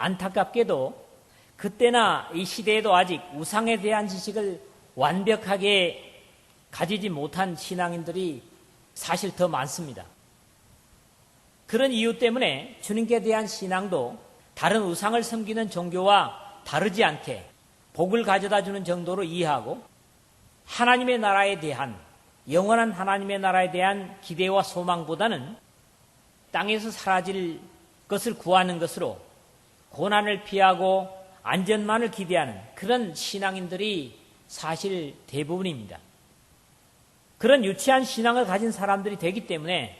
안타깝게도 그때나 이 시대에도 아직 우상에 대한 지식을 완벽하게 가지지 못한 신앙인들이 사실 더 많습니다. 그런 이유 때문에 주님께 대한 신앙도 다른 우상을 섬기는 종교와 다르지 않게 복을 가져다주는 정도로 이해하고 하나님의 나라에 대한, 영원한 하나님의 나라에 대한 기대와 소망보다는 땅에서 사라질 것을 구하는 것으로 고난을 피하고 안전만을 기대하는 그런 신앙인들이 사실 대부분입니다. 그런 유치한 신앙을 가진 사람들이 되기 때문에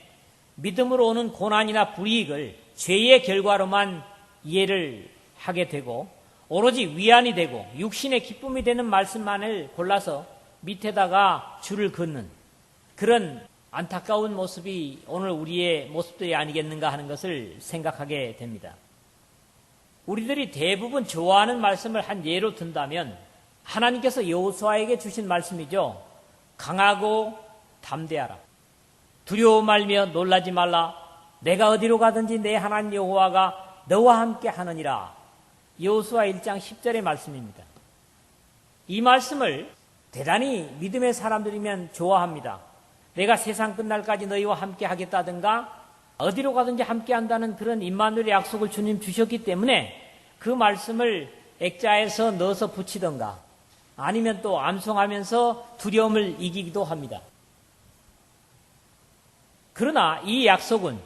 믿음으로 오는 고난이나 불이익을 죄의 결과로만 이해를 하게 되고 오로지 위안이 되고 육신의 기쁨이 되는 말씀만을 골라서 밑에다가 줄을 긋는 그런 안타까운 모습이 오늘 우리의 모습들이 아니겠는가 하는 것을 생각하게 됩니다. 우리들이 대부분 좋아하는 말씀을 한 예로 든다면 하나님께서 여호수아에게 주신 말씀이죠. 강하고 담대하라. 두려워 말며 놀라지 말라. 내가 어디로 가든지 내 하나님 여호와가 너와 함께 하느니라. 여호수아 1장 10절의 말씀입니다. 이 말씀을 대단히 믿음의 사람들이면 좋아합니다. 내가 세상 끝날까지 너희와 함께 하겠다든가 어디로 가든지 함께 한다는 그런 임마누엘의 약속을 주님 주셨기 때문에 그 말씀을 액자에서 넣어서 붙이던가 아니면 또 암송하면서 두려움을 이기기도 합니다. 그러나 이 약속은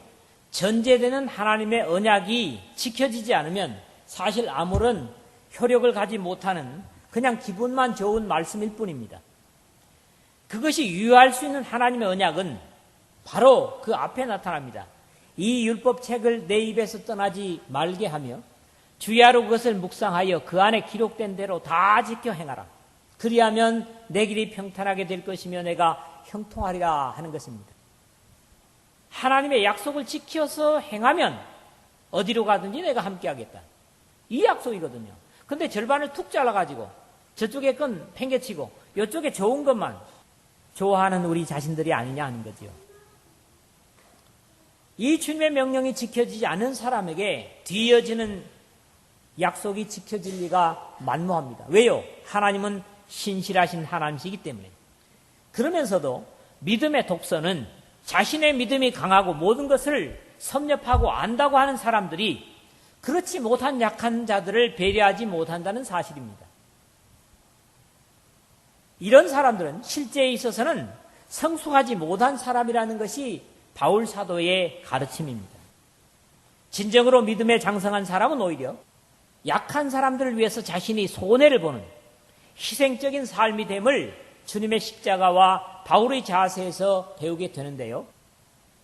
전제되는 하나님의 언약이 지켜지지 않으면 사실 아무런 효력을 가지 못하는 그냥 기분만 좋은 말씀일 뿐입니다. 그것이 유효할 수 있는 하나님의 언약은 바로 그 앞에 나타납니다. 이 율법책을 내 입에서 떠나지 말게 하며 주야로 그것을 묵상하여 그 안에 기록된 대로 다 지켜 행하라. 그리하면 내 길이 평탄하게 될 것이며 내가 형통하리라 하는 것입니다. 하나님의 약속을 지켜서 행하면 어디로 가든지 내가 함께하겠다. 이 약속이거든요. 근데 절반을 툭 잘라가지고 저쪽에 건 팽개치고 이쪽에 좋은 것만 좋아하는 우리 자신들이 아니냐 하는 거지요. 이 주님의 명령이 지켜지지 않은 사람에게 뒤이어지는 약속이 지켜질 리가 만무합니다. 왜요? 하나님은 신실하신 하나님이시기 때문에. 그러면서도 믿음의 독서는 자신의 믿음이 강하고 모든 것을 섭렵하고 안다고 하는 사람들이 그렇지 못한 약한 자들을 배려하지 못한다는 사실입니다. 이런 사람들은 실제에 있어서는 성숙하지 못한 사람이라는 것이 바울 사도의 가르침입니다. 진정으로 믿음에 장성한 사람은 오히려 약한 사람들을 위해서 자신이 손해를 보는 희생적인 삶이 됨을 주님의 십자가와 바울의 자세에서 배우게 되는데요.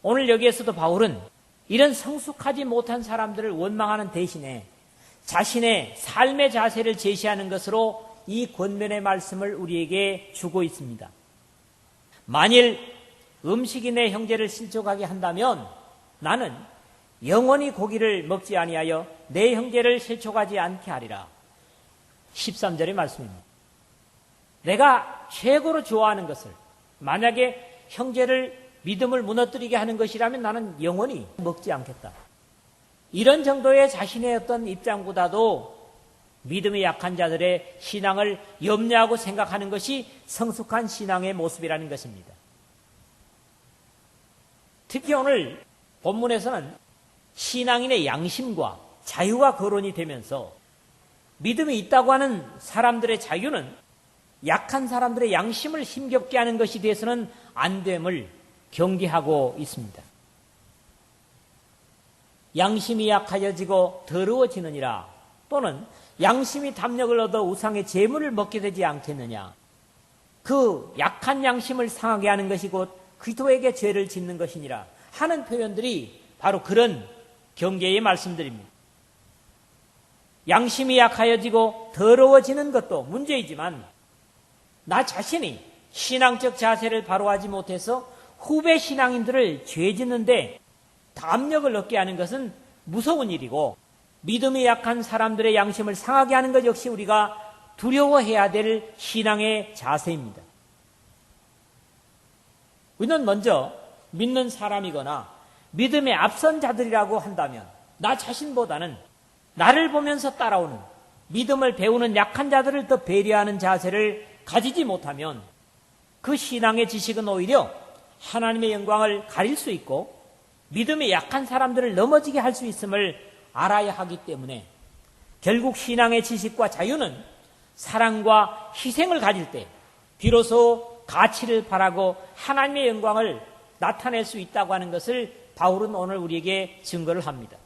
오늘 여기에서도 바울은 이런 성숙하지 못한 사람들을 원망하는 대신에 자신의 삶의 자세를 제시하는 것으로 이 권면의 말씀을 우리에게 주고 있습니다. 만일 음식이 내 형제를 실족하게 한다면 나는 영원히 고기를 먹지 아니하여 내 형제를 실족하지 않게 하리라. 13절의 말씀입니다. 내가 최고로 좋아하는 것을 만약에 형제를 믿음을 무너뜨리게 하는 것이라면 나는 영원히 먹지 않겠다. 이런 정도의 자신의 어떤 입장보다도 믿음이 약한 자들의 신앙을 염려하고 생각하는 것이 성숙한 신앙의 모습이라는 것입니다. 특히 오늘 본문에서는 신앙인의 양심과 자유가 거론이 되면서 믿음이 있다고 하는 사람들의 자유는 약한 사람들의 양심을 힘겹게 하는 것이 돼서는 안 됨을 경계하고 있습니다. 양심이 약하여지고 더러워지느니라. 또는 양심이 담력을 얻어 우상의 제물을 먹게 되지 않겠느냐. 그 약한 양심을 상하게 하는 것이 곧 그리스도에게 죄를 짓는 것이니라 하는 표현들이 바로 그런 경계의 말씀들입니다. 양심이 약하여지고 더러워지는 것도 문제이지만 나 자신이 신앙적 자세를 바로 하지 못해서 후배 신앙인들을 죄 짓는데 담력을 얻게 하는 것은 무서운 일이고 믿음이 약한 사람들의 양심을 상하게 하는 것 역시 우리가 두려워해야 될 신앙의 자세입니다. 우리는 먼저 믿는 사람이거나 믿음에 앞선 자들이라고 한다면 나 자신보다는 나를 보면서 따라오는, 믿음을 배우는 약한 자들을 더 배려하는 자세를 가지지 못하면 그 신앙의 지식은 오히려 하나님의 영광을 가릴 수 있고 믿음이 약한 사람들을 넘어지게 할 수 있음을 알아야 하기 때문에 결국 신앙의 지식과 자유는 사랑과 희생을 가질 때 비로소 가치를 바라고 하나님의 영광을 나타낼 수 있다고 하는 것을 바울은 오늘 우리에게 증거를 합니다.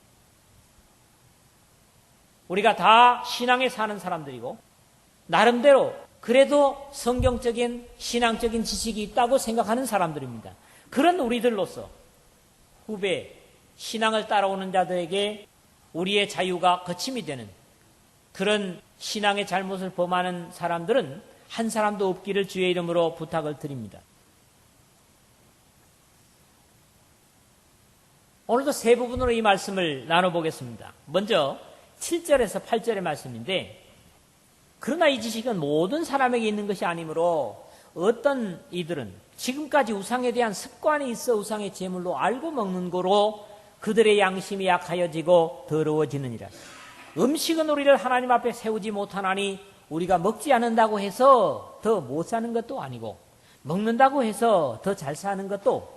우리가 다 신앙에 사는 사람들이고 나름대로 그래도 성경적인 신앙적인 지식이 있다고 생각하는 사람들입니다. 그런 우리들로서 후배 신앙을 따라오는 자들에게 우리의 자유가 거침이 되는 그런 신앙의 잘못을 범하는 사람들은 한 사람도 없기를 주의 이름으로 부탁을 드립니다. 오늘도 세 부분으로 이 말씀을 나눠보겠습니다. 먼저 7절에서 8절의 말씀인데, 그러나 이 지식은 모든 사람에게 있는 것이 아니므로 어떤 이들은 지금까지 우상에 대한 습관이 있어 우상의 제물로 알고 먹는 거로 그들의 양심이 약하여지고 더러워지느니라. 음식은 우리를 하나님 앞에 세우지 못하나니 우리가 먹지 않는다고 해서 더 못 사는 것도 아니고 먹는다고 해서 더 잘 사는 것도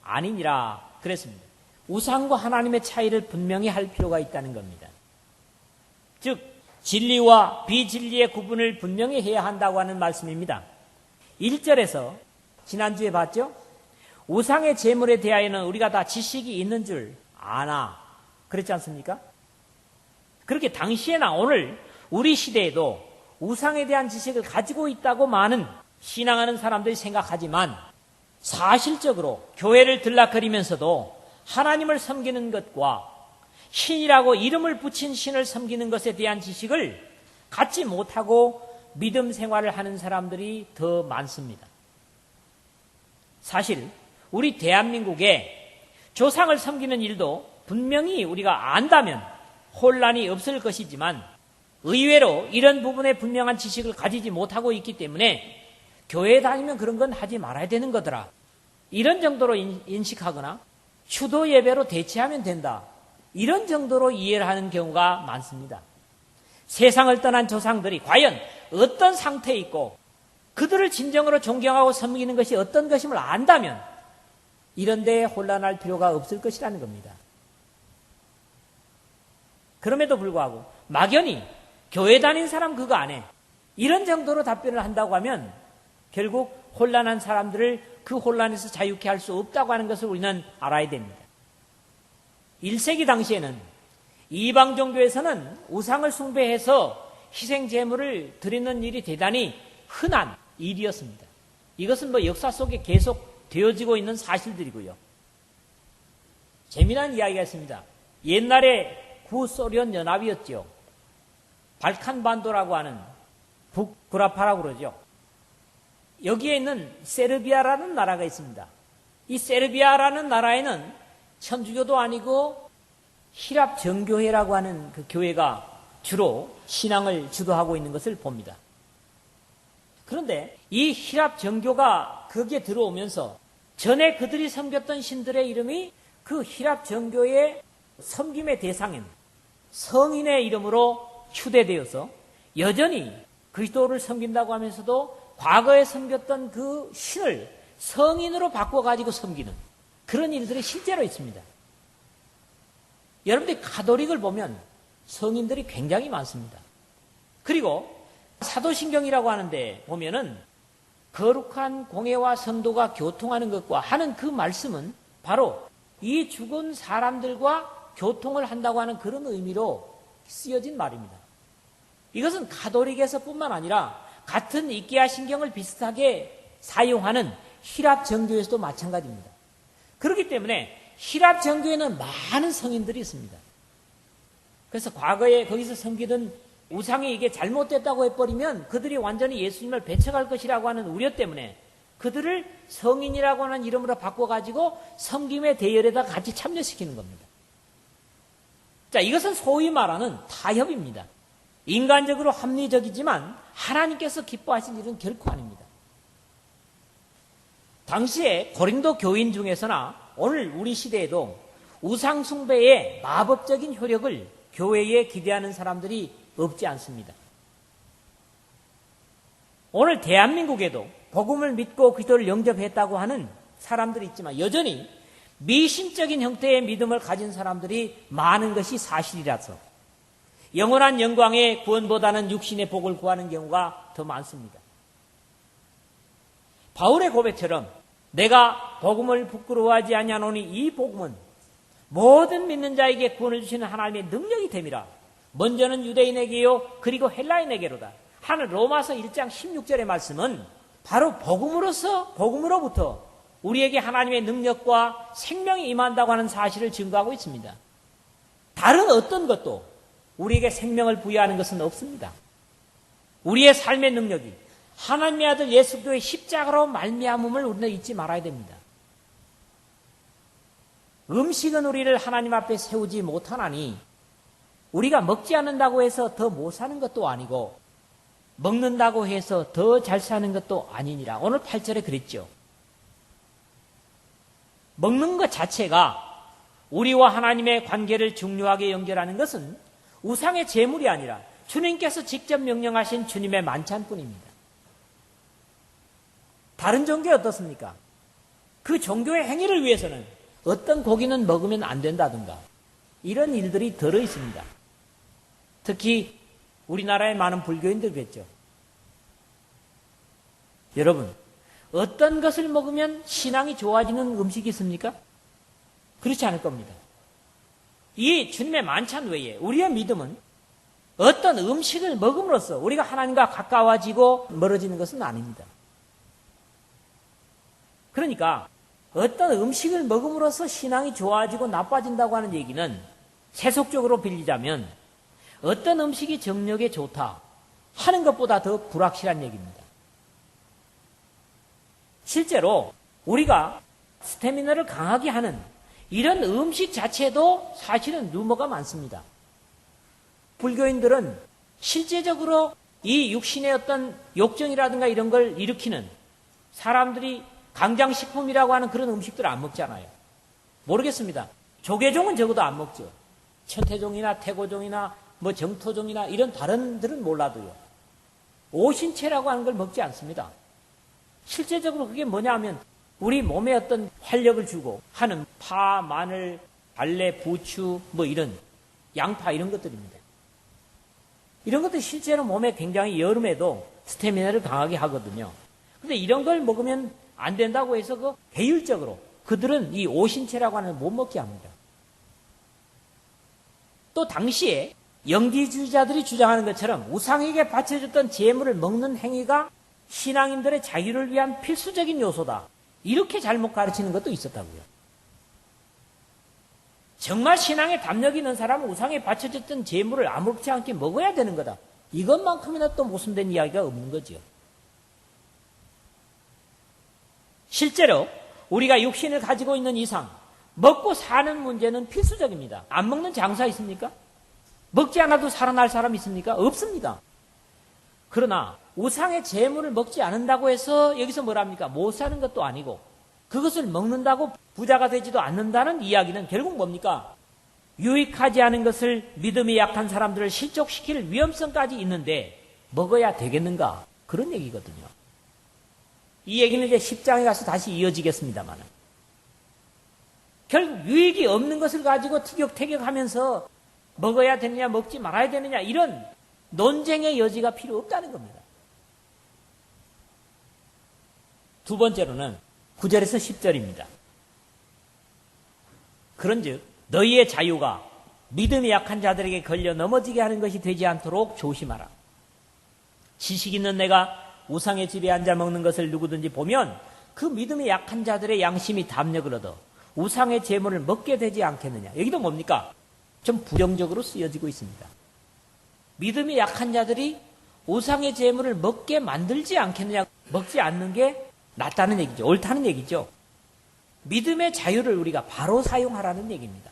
아니니라 그랬습니다. 우상과 하나님의 차이를 분명히 할 필요가 있다는 겁니다. 즉 진리와 비진리의 구분을 분명히 해야 한다고 하는 말씀입니다. 1절에서 지난주에 봤죠? 우상의 제물에 대하여는 우리가 다 지식이 있는 줄 아나 그랬지 않습니까? 그렇게 당시에나 오늘 우리 시대에도 우상에 대한 지식을 가지고 있다고 많은 신앙하는 사람들이 생각하지만 사실적으로 교회를 들락거리면서도 하나님을 섬기는 것과 신이라고 이름을 붙인 신을 섬기는 것에 대한 지식을 갖지 못하고 믿음 생활을 하는 사람들이 더 많습니다. 사실 우리 대한민국에 조상을 섬기는 일도 분명히 우리가 안다면 혼란이 없을 것이지만 의외로 이런 부분에 분명한 지식을 가지지 못하고 있기 때문에 교회에 다니면 그런 건 하지 말아야 되는 거더라. 이런 정도로 인식하거나 추도 예배로 대체하면 된다. 이런 정도로 이해를 하는 경우가 많습니다. 세상을 떠난 조상들이 과연 어떤 상태에 있고 그들을 진정으로 존경하고 섬기는 것이 어떤 것임을 안다면 이런 데에 혼란할 필요가 없을 것이라는 겁니다. 그럼에도 불구하고 막연히 교회 다닌 사람 그거 안 해. 이런 정도로 답변을 한다고 하면 결국 혼란한 사람들을 그 혼란에서 자유케 할 수 없다고 하는 것을 우리는 알아야 됩니다. 1세기 당시에는 이방 종교에서는 우상을 숭배해서 희생 제물을 드리는 일이 대단히 흔한 일이었습니다. 이것은 역사 속에 계속 되어지고 있는 사실들이고요. 재미난 이야기가 있습니다. 옛날에 구소련 연합이었죠. 발칸반도라고 하는 북브라파라고 그러죠. 여기에 있는 세르비아라는 나라가 있습니다. 이 세르비아라는 나라에는 천주교도 아니고 히랍 정교회라고 하는 그 교회가 주로 신앙을 주도하고 있는 것을 봅니다. 그런데 이 히랍 정교가 거기에 들어오면서 전에 그들이 섬겼던 신들의 이름이 그 히랍 정교의 섬김의 대상인 성인의 이름으로 휴대되어서 여전히 그리스도를 섬긴다고 하면서도 과거에 섬겼던 그 신을 성인으로 바꿔가지고 섬기는 그런 일들이 실제로 있습니다. 여러분들이 가톨릭을 보면 성인들이 굉장히 많습니다. 그리고 사도신경이라고 하는데 보면은 거룩한 공예와 성도가 교통하는 것과 하는 그 말씀은 바로 이 죽은 사람들과 교통을 한다고 하는 그런 의미로 쓰여진 말입니다. 이것은 가톨릭에서 뿐만 아니라 같은 이케아 신경을 비슷하게 사용하는 히랍 정교에서도 마찬가지입니다. 그렇기 때문에 히랍 정교에는 많은 성인들이 있습니다. 그래서 과거에 거기서 섬기던 우상이 이게 잘못됐다고 해버리면 그들이 완전히 예수님을 배척할 것이라고 하는 우려 때문에 그들을 성인이라고 하는 이름으로 바꿔가지고 섬김의 대열에다 같이 참여시키는 겁니다. 자, 이것은 소위 말하는 타협입니다. 인간적으로 합리적이지만 하나님께서 기뻐하실 일은 결코 아닙니다. 당시에 고린도 교인 중에서나 오늘 우리 시대에도 우상 숭배의 마법적인 효력을 교회에 기대하는 사람들이 없지 않습니다. 오늘 대한민국에도 복음을 믿고 그리스도를 영접했다고 하는 사람들이 있지만 여전히 미신적인 형태의 믿음을 가진 사람들이 많은 것이 사실이라서 영원한 영광의 구원보다는 육신의 복을 구하는 경우가 더 많습니다. 바울의 고백처럼 내가 복음을 부끄러워하지 아니하노니 이 복음은 모든 믿는 자에게 구원을 주시는 하나님의 능력이 됨이라. 먼저는 유대인에게요 그리고 헬라인에게로다. 하는 로마서 1장 16절의 말씀은 바로 복음으로부터 우리에게 하나님의 능력과 생명이 임한다고 하는 사실을 증거하고 있습니다. 다른 어떤 것도 우리에게 생명을 부여하는 것은 없습니다. 우리의 삶의 능력이 하나님의 아들 예수 그리스도의 십자가로 말미암음을 우리는 잊지 말아야 됩니다. 음식은 우리를 하나님 앞에 세우지 못하나니 우리가 먹지 않는다고 해서 더 못 사는 것도 아니고 먹는다고 해서 더 잘 사는 것도 아니니라. 오늘 8절에 그랬죠. 먹는 것 자체가 우리와 하나님의 관계를 중요하게 연결하는 것은 우상의 제물이 아니라 주님께서 직접 명령하신 주님의 만찬뿐입니다. 다른 종교에 어떻습니까? 그 종교의 행위를 위해서는 어떤 고기는 먹으면 안 된다든가 이런 일들이 들어 있습니다. 특히 우리나라의 많은 불교인들 그랬죠. 여러분, 어떤 것을 먹으면 신앙이 좋아지는 음식이 있습니까? 그렇지 않을 겁니다. 이 주님의 만찬 외에 우리의 믿음은 어떤 음식을 먹음으로써 우리가 하나님과 가까워지고 멀어지는 것은 아닙니다. 그러니까 어떤 음식을 먹음으로써 신앙이 좋아지고 나빠진다고 하는 얘기는 세속적으로 빌리자면 어떤 음식이 정력에 좋다 하는 것보다 더 불확실한 얘기입니다. 실제로 우리가 스태미너를 강하게 하는 이런 음식 자체도 사실은 루머가 많습니다. 불교인들은 실제적으로 이 육신의 어떤 욕정이라든가 이런 걸 일으키는 사람들이 강장식품이라고 하는 그런 음식들을 안 먹잖아요. 모르겠습니다. 조개종은 적어도 안 먹죠. 천태종이나 태고종이나 뭐 정토종이나 이런 다른들은 몰라도요. 오신채라고 하는 걸 먹지 않습니다. 실제적으로 그게 뭐냐면 우리 몸에 어떤 활력을 주고 하는 파, 마늘, 달래, 부추 뭐 이런 양파 이런 것들입니다. 이런 것들이 실제로 몸에 굉장히 여름에도 스태미나를 강하게 하거든요. 근데 이런 걸 먹으면 안 된다고 해서 그 계율적으로 그들은 이 오신채라고 하는 걸 못 먹게 합니다. 또 당시에 영지주의자들이 주장하는 것처럼 우상에게 바쳐졌던 제물을 먹는 행위가 신앙인들의 자유를 위한 필수적인 요소다. 이렇게 잘못 가르치는 것도 있었다고요. 정말 신앙에 담력이 있는 사람은 우상에 바쳐졌던 제물을 아무렇지 않게 먹어야 되는 거다. 이것만큼이나 또 모순된 이야기가 없는 거죠. 실제로 우리가 육신을 가지고 있는 이상 먹고 사는 문제는 필수적입니다. 안 먹는 장사 있습니까? 먹지 않아도 살아날 사람 있습니까? 없습니다. 그러나 우상의 제물을 먹지 않는다고 해서 여기서 뭐랍니까? 못 사는 것도 아니고 그것을 먹는다고 부자가 되지도 않는다는 이야기는 결국 뭡니까? 유익하지 않은 것을 믿음이 약한 사람들을 실족시킬 위험성까지 있는데 먹어야 되겠는가? 그런 얘기거든요. 이 얘기는 이제 10장에 가서 다시 이어지겠습니다만 결국 유익이 없는 것을 가지고 티격태격하면서 먹어야 되느냐 먹지 말아야 되느냐 이런 논쟁의 여지가 필요 없다는 겁니다. 두 번째로는 9절에서 10절입니다. 그런즉 너희의 자유가 믿음이 약한 자들에게 걸려 넘어지게 하는 것이 되지 않도록 조심하라. 지식 있는 내가 우상의 집에 앉아 먹는 것을 누구든지 보면 그 믿음이 약한 자들의 양심이 담력을 얻어 우상의 제물을 먹게 되지 않겠느냐. 여기도 뭡니까? 좀 부정적으로 쓰여지고 있습니다. 믿음이 약한 자들이 우상의 제물을 먹게 만들지 않겠느냐. 먹지 않는 게 낫다는 얘기죠. 옳다는 얘기죠. 믿음의 자유를 우리가 바로 사용하라는 얘기입니다.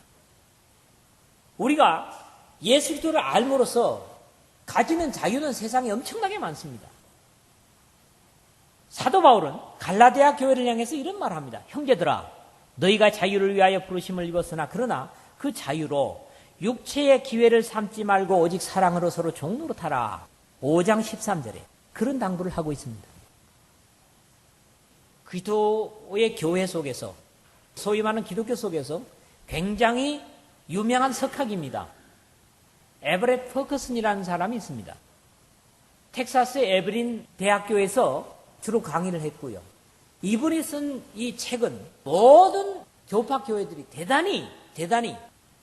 우리가 예수 그리스도를 알므로써 가지는 자유는 세상에 엄청나게 많습니다. 사도 바울은 갈라디아 교회를 향해서 이런 말을 합니다. 형제들아, 너희가 자유를 위하여 부르심을 입었으나 그러나 그 자유로 육체의 기회를 삼지 말고 오직 사랑으로 서로 종로로 타라. 5장 13절에 그런 당부를 하고 있습니다. 그리스도의 교회 속에서, 소위 말하는 기독교 속에서 굉장히 유명한 석학입니다. 에버렛 퍼커슨이라는 사람이 있습니다. 텍사스 에브린 대학교에서 주로 강의를 했고요. 이분이 쓴 이 책은 모든 교파 교회들이 대단히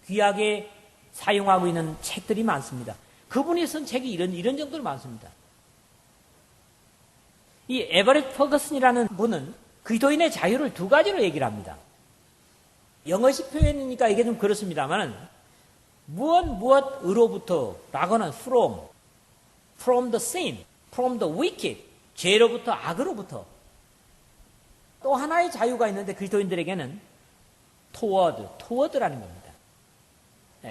귀하게 사용하고 있는 책들이 많습니다. 그분이 쓴 책이 이런 정도로 많습니다. 이 에버렛 퍼거슨이라는 분은 그리스도인의 자유를 두 가지로 얘기를 합니다. 영어식 표현이니까 이게 좀 그렇습니다만 무엇으로부터 라고는 from the sin, from the wicked, 죄로부터, 악으로부터. 또 하나의 자유가 있는데 그리스도인들에게는 toward라는 겁니다.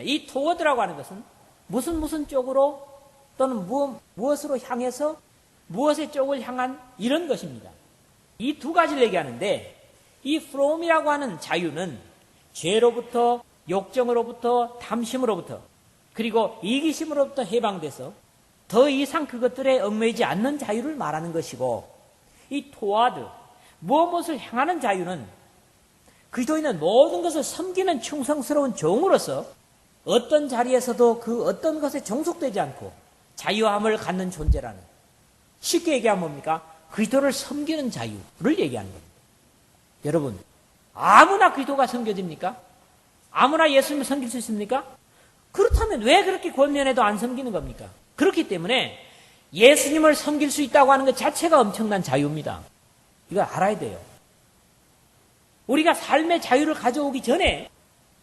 이 toward라고 하는 것은 무슨 쪽으로 또는 무엇으로 향해서 무엇의 쪽을 향한 이런 것입니다. 이 두 가지를 얘기하는데 이 from이라고 하는 자유는 죄로부터, 욕정으로부터, 탐심으로부터, 그리고 이기심으로부터 해방돼서 더 이상 그것들에 얽매이지 않는 자유를 말하는 것이고, 이 toward, 무엇을 향하는 자유는 그리스도인은 모든 것을 섬기는 충성스러운 종으로서 어떤 자리에서도 그 어떤 것에 종속되지 않고 자유함을 갖는 존재라는, 쉽게 얘기하면 뭡니까? 그리스도를 섬기는 자유를 얘기하는 겁니다. 여러분, 아무나 그리스도가 섬겨집니까? 아무나 예수님을 섬길 수 있습니까? 그렇다면 왜 그렇게 권면해도 안 섬기는 겁니까? 그렇기 때문에 예수님을 섬길 수 있다고 하는 것 자체가 엄청난 자유입니다. 이거 알아야 돼요. 우리가 삶의 자유를 가져오기 전에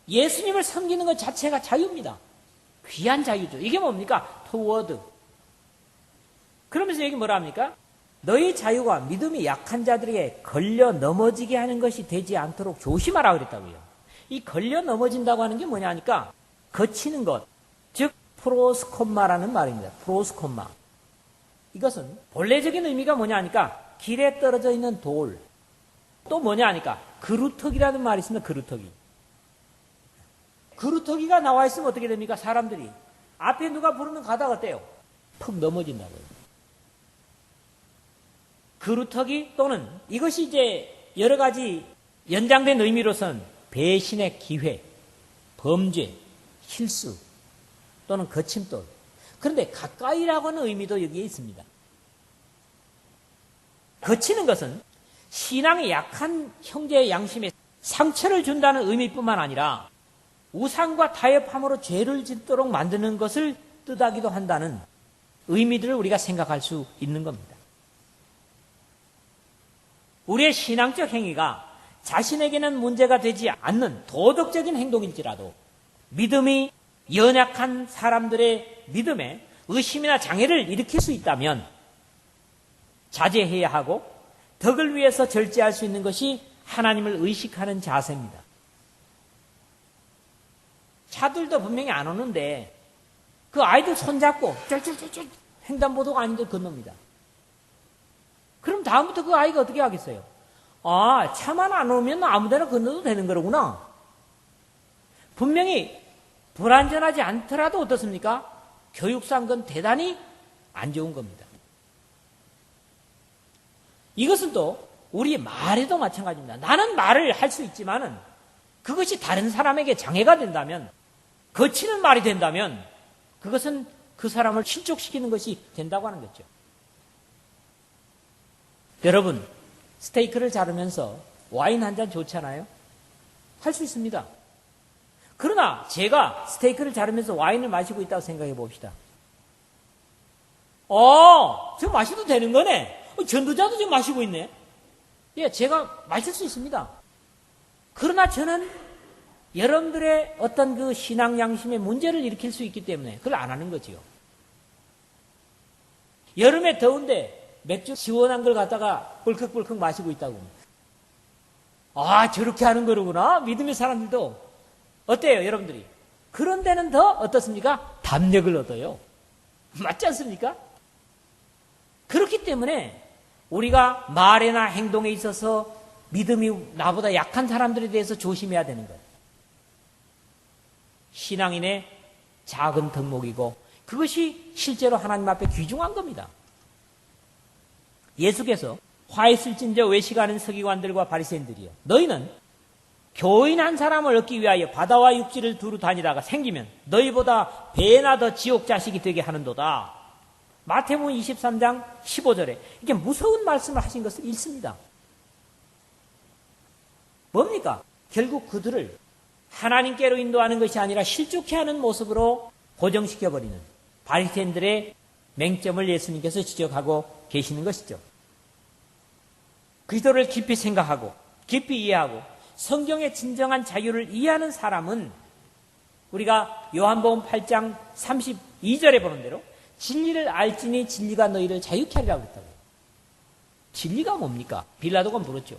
예수님을 섬기는 것 자체가 자유입니다. 귀한 자유죠. 이게 뭡니까? toward. 그러면서 여기 뭐라 합니까? 너희 자유가 믿음이 약한 자들에게 걸려 넘어지게 하는 것이 되지 않도록 조심하라 그랬다고요. 이 걸려 넘어진다고 하는 게 뭐냐 하니까 거치는 것, 즉 프로스콤마라는 말입니다. 프로스콤마. 이것은 본래적인 의미가 뭐냐 하니까 길에 떨어져 있는 돌, 또 뭐냐 하니까 그루터기라는 말이 있습니다. 그루터기. 그루터기가 나와 있으면 어떻게 됩니까? 사람들이 앞에 누가 부르면 가다가 어때요? 푹 넘어진다고요. 그루터기 또는 이것이 이제 여러 가지 연장된 의미로선 배신의 기회, 범죄, 실수 또는 거침돌. 그런데 가까이라고 하는 의미도 여기에 있습니다. 거치는 것은 신앙이 약한 형제의 양심에 상처를 준다는 의미뿐만 아니라 우상과 타협함으로 죄를 짓도록 만드는 것을 뜻하기도 한다는 의미들을 우리가 생각할 수 있는 겁니다. 우리의 신앙적 행위가 자신에게는 문제가 되지 않는 도덕적인 행동일지라도 믿음이 연약한 사람들의 믿음에 의심이나 장애를 일으킬 수 있다면 자제해야 하고 덕을 위해서 절제할 수 있는 것이 하나님을 의식하는 자세입니다. 차들도 분명히 안 오는데 그 아이들 손잡고 쫄쫄쫄쫄 횡단보도가 아닌데 건넙니다. 그럼 다음부터 그 아이가 어떻게 하겠어요? 아, 차만 안 오면 아무데나 건너도 되는 거로구나. 분명히 불안전하지 않더라도 어떻습니까? 교육상 그건 대단히 안 좋은 겁니다. 이것은 또 우리 말에도 마찬가지입니다. 나는 말을 할 수 있지만은 그것이 다른 사람에게 장애가 된다면, 거치는 말이 된다면 그것은 그 사람을 실족시키는 것이 된다고 하는 거죠. 여러분, 스테이크를 자르면서 와인 한 잔 좋잖아요? 할 수 있습니다. 그러나 제가 스테이크를 자르면서 와인을 마시고 있다고 생각해 봅시다. 저 마셔도 되는 거네. 전도자도 지금 마시고 있네. 예, 제가 마실 수 있습니다. 그러나 저는 여러분들의 어떤 그 신앙 양심에 문제를 일으킬 수 있기 때문에 그걸 안 하는 거지요. 여름에 더운데 맥주 시원한 걸 갖다가 벌컥벌컥 마시고 있다고. 아, 저렇게 하는 거로구나. 믿음의 사람들도. 어때요, 여러분들이? 그런 데는 더 어떻습니까? 담력을 얻어요. 맞지 않습니까? 그렇기 때문에 우리가 말이나 행동에 있어서 믿음이 나보다 약한 사람들에 대해서 조심해야 되는 거예요. 신앙인의 작은 덕목이고 그것이 실제로 하나님 앞에 귀중한 겁니다. 예수께서 화 있을진저 외식하는 서기관들과 바리새인들이여 너희는 교인 한 사람을 얻기 위하여 바다와 육지를 두루 다니다가 생기면 너희보다 배나 더 지옥 자식이 되게 하는도다. 마태복음 23장 15절에 이렇게 무서운 말씀을 하신 것을 읽습니다. 뭡니까? 결국 그들을 하나님께로 인도하는 것이 아니라 실족해 하는 모습으로 고정시켜버리는 바리새인들의 맹점을 예수님께서 지적하고 계시는 것이죠. 그리스도를 깊이 생각하고 깊이 이해하고 성경의 진정한 자유를 이해하는 사람은 우리가 요한복음 8장 32절에 보는 대로 진리를 알지니 진리가 너희를 자유케 하리라 그랬다고요. 진리가 뭡니까? 빌라도가 물었죠.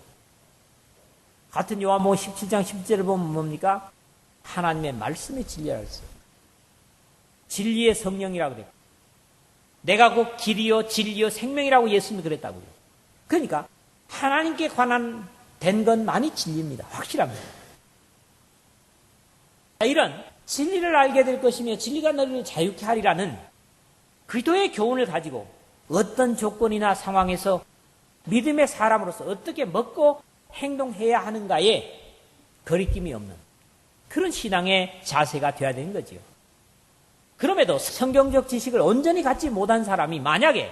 같은 요한복음 17장 17절을 보면 뭡니까? 하나님의 말씀의 진리라고 했어요. 진리의 성령이라고 그랬고 내가 곧 길이요 진리요 생명이라고 예수님이 그랬다고요. 그러니까 하나님께 관한 된 것만이 진리입니다. 확실합니다. 이런 진리를 알게 될 것이며 진리가 너희를 자유케 하리라는 그리스도의 교훈을 가지고 어떤 조건이나 상황에서 믿음의 사람으로서 어떻게 먹고 행동해야 하는가에 거리낌이 없는 그런 신앙의 자세가 되어야 되는 거지요. 그럼에도 성경적 지식을 온전히 갖지 못한 사람이 만약에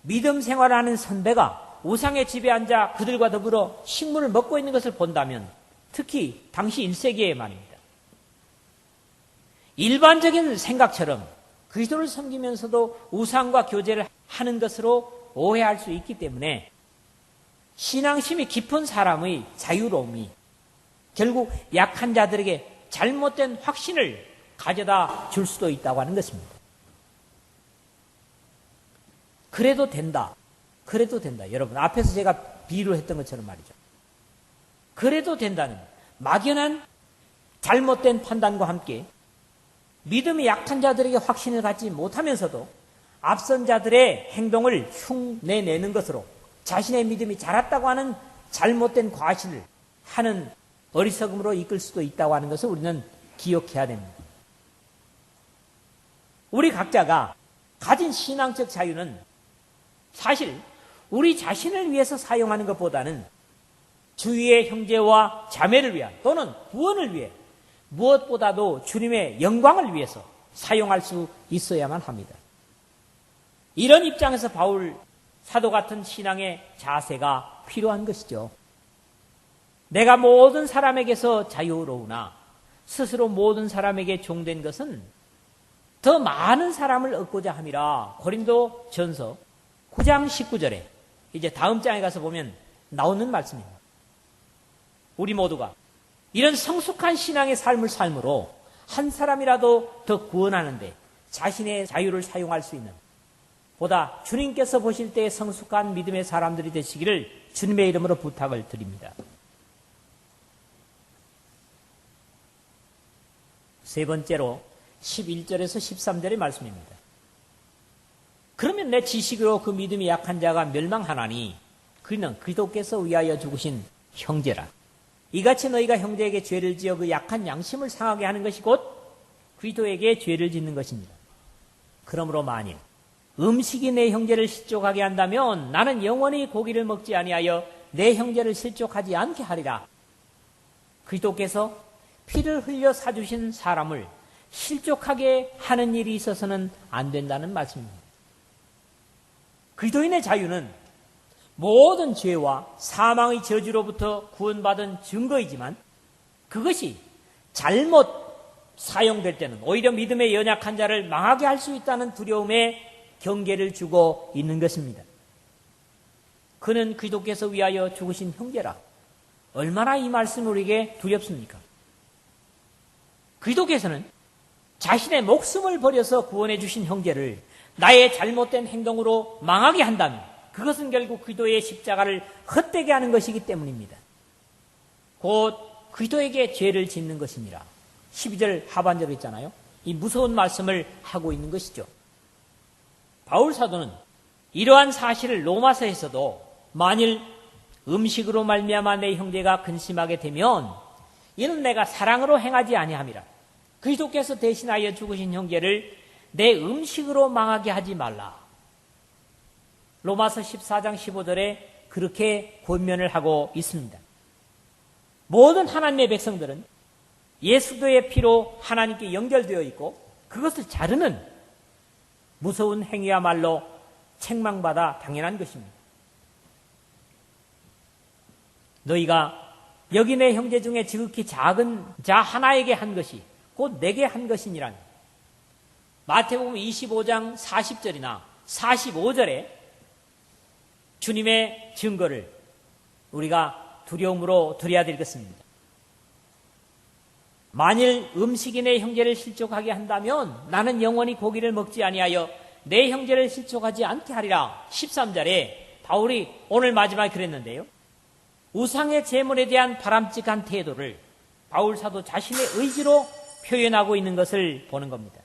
믿음 생활을 하는 선배가 우상의 집에 앉아 그들과 더불어 식물을 먹고 있는 것을 본다면 특히 당시 1세기에 말입니다. 일반적인 생각처럼 그리스도를 섬기면서도 우상과 교제를 하는 것으로 오해할 수 있기 때문에 신앙심이 깊은 사람의 자유로움이 결국 약한 자들에게 잘못된 확신을 가져다 줄 수도 있다고 하는 것입니다. 그래도 된다. 그래도 된다. 여러분, 앞에서 제가 비유를 했던 것처럼 말이죠. 그래도 된다는 막연한 잘못된 판단과 함께 믿음이 약한 자들에게 확신을 갖지 못하면서도 앞선 자들의 행동을 흉내내는 것으로 자신의 믿음이 자랐다고 하는 잘못된 과시를 하는 어리석음으로 이끌 수도 있다고 하는 것을 우리는 기억해야 됩니다. 우리 각자가 가진 신앙적 자유는 사실 우리 자신을 위해서 사용하는 것보다는 주위의 형제와 자매를 위한 또는 구원을 위해 무엇보다도 주님의 영광을 위해서 사용할 수 있어야만 합니다. 이런 입장에서 바울 사도 같은 신앙의 자세가 필요한 것이죠. 내가 모든 사람에게서 자유로우나 스스로 모든 사람에게 종된 것은 더 많은 사람을 얻고자 함이라. 고린도 전서 9장 19절에 이제 다음 장에 가서 보면 나오는 말씀입니다. 우리 모두가 이런 성숙한 신앙의 삶을 삶으로 한 사람이라도 더 구원하는데 자신의 자유를 사용할 수 있는 보다 주님께서 보실 때 성숙한 믿음의 사람들이 되시기를 주님의 이름으로 부탁을 드립니다. 세 번째로 11절에서 13절의 말씀입니다. 그러면 내 지식으로 그 믿음이 약한 자가 멸망하나니 그는 그리스도께서 위하여 죽으신 형제라. 이같이 너희가 형제에게 죄를 지어 그 약한 양심을 상하게 하는 것이 곧 그리스도에게 죄를 짓는 것입니다. 그러므로 만일 음식이 내 형제를 실족하게 한다면 나는 영원히 고기를 먹지 아니하여 내 형제를 실족하지 않게 하리라. 그리스도께서 피를 흘려 사주신 사람을 실족하게 하는 일이 있어서는 안 된다는 말씀입니다. 그리스도인의 자유는 모든 죄와 사망의 저주로부터 구원받은 증거이지만 그것이 잘못 사용될 때는 오히려 믿음의 연약한 자를 망하게 할 수 있다는 두려움에 경계를 주고 있는 것입니다. 그는 그리스도께서 위하여 죽으신 형제라. 얼마나 이 말씀이 우리에게 두렵습니까? 그리스도께서는 자신의 목숨을 버려서 구원해 주신 형제를 나의 잘못된 행동으로 망하게 한다면 그것은 결국 그리스도의 십자가를 헛되게 하는 것이기 때문입니다. 곧 그리스도에게 죄를 짓는 것이니라. 12절 하반절에 있잖아요. 이 무서운 말씀을 하고 있는 것이죠. 바울 사도는 이러한 사실을 로마서에서도 만일 음식으로 말미암아 내 형제가 근심하게 되면 이는 내가 사랑으로 행하지 아니함이라. 그리스도께서 대신하여 죽으신 형제를 내 음식으로 망하게 하지 말라. 로마서 14장 15절에 그렇게 권면을 하고 있습니다. 모든 하나님의 백성들은 예수도의 피로 하나님께 연결되어 있고 그것을 자르는 무서운 행위야말로 책망받아 당연한 것입니다. 너희가 여기 내 형제 중에 지극히 작은 자 하나에게 한 것이 곧 내게 한 것이니라니. 마태복음 25장 40절이나 45절에 주님의 증거를 우리가 두려움으로 드려야 될 것입니다. 만일 음식이 내 형제를 실족하게 한다면 나는 영원히 고기를 먹지 아니하여 내 형제를 실족하지 않게 하리라. 13절에 바울이 오늘 마지막에 그랬는데요. 우상의 제물에 대한 바람직한 태도를 바울 사도 자신의 의지로 표현하고 있는 것을 보는 겁니다.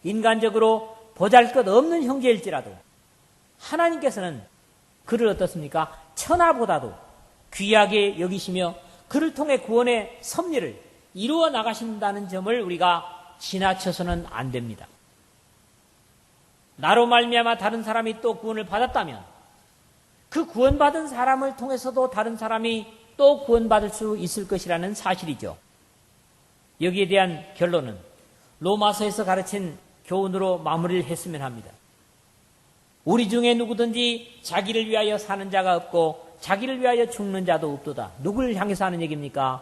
인간적으로 보잘것없는 형제일지라도 하나님께서는 그를 어떻습니까? 천하보다도 귀하게 여기시며 그를 통해 구원의 섭리를 이루어 나가신다는 점을 우리가 지나쳐서는 안 됩니다. 나로 말미암아 다른 사람이 또 구원을 받았다면 그 구원받은 사람을 통해서도 다른 사람이 또 구원받을 수 있을 것이라는 사실이죠. 여기에 대한 결론은 로마서에서 가르친 교훈으로 마무리를 했으면 합니다. 우리 중에 누구든지 자기를 위하여 사는 자가 없고 자기를 위하여 죽는 자도 없도다. 누구를 향해서 하는 얘기입니까?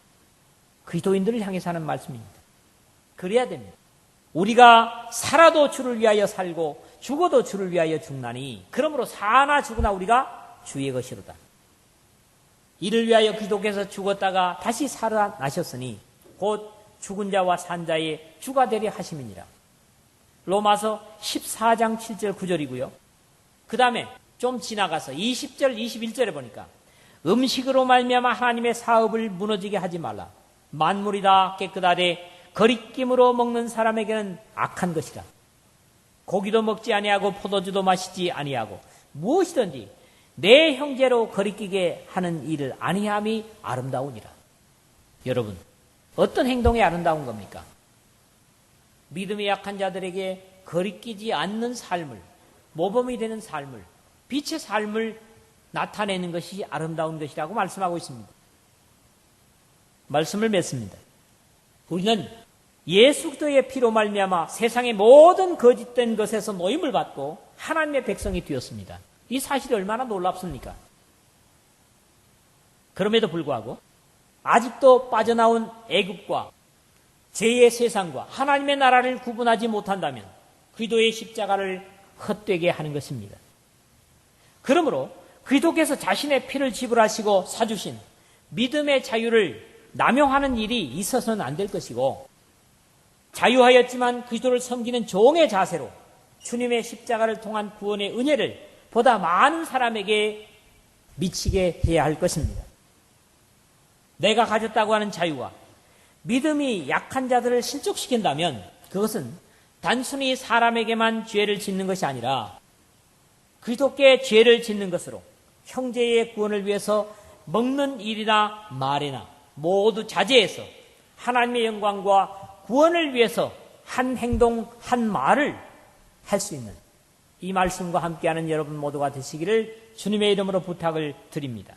그리스도인들을 향해서 하는 말씀입니다. 그래야 됩니다. 우리가 살아도 주를 위하여 살고 죽어도 주를 위하여 죽나니 그러므로 사나 죽으나 우리가 주의 것이로다. 이를 위하여 그리스도께서 죽었다가 다시 살아나셨으니 곧 죽은 자와 산 자의 주가 되려 하심이니라. 로마서 14장 7절 9절이고요. 그 다음에 좀 지나가서 20절 21절에 보니까 음식으로 말미암아 하나님의 사업을 무너지게 하지 말라. 만물이 다 깨끗하되 거리낌으로 먹는 사람에게는 악한 것이라. 고기도 먹지 아니하고 포도주도 마시지 아니하고 무엇이든지 내 형제로 거리끼게 하는 일을 아니함이 아름다우니라. 여러분, 어떤 행동이 아름다운 겁니까? 믿음이 약한 자들에게 거리끼지 않는 삶을, 모범이 되는 삶을, 빛의 삶을 나타내는 것이 아름다운 것이라고 말씀하고 있습니다. 말씀을 맺습니다. 우리는 예수 그리스도의 피로 말미암아 세상의 모든 거짓된 것에서 노임을 받고 하나님의 백성이 되었습니다. 이 사실이 얼마나 놀랍습니까? 그럼에도 불구하고 아직도 빠져나온 애굽과 죄의 세상과 하나님의 나라를 구분하지 못한다면 그리스도의 십자가를 헛되게 하는 것입니다. 그러므로 그리스도께서 자신의 피를 지불하시고 사주신 믿음의 자유를 남용하는 일이 있어서는 안 될 것이고 자유하였지만 그리스도를 섬기는 종의 자세로 주님의 십자가를 통한 구원의 은혜를 보다 많은 사람에게 미치게 해야 할 것입니다. 내가 가졌다고 하는 자유와 믿음이 약한 자들을 실족시킨다면 그것은 단순히 사람에게만 죄를 짓는 것이 아니라 그리스도께 죄를 짓는 것으로 형제의 구원을 위해서 먹는 일이나 말이나 모두 자제해서 하나님의 영광과 구원을 위해서 한 행동, 한 말을 할 수 있는 이 말씀과 함께하는 여러분 모두가 되시기를 주님의 이름으로 부탁을 드립니다.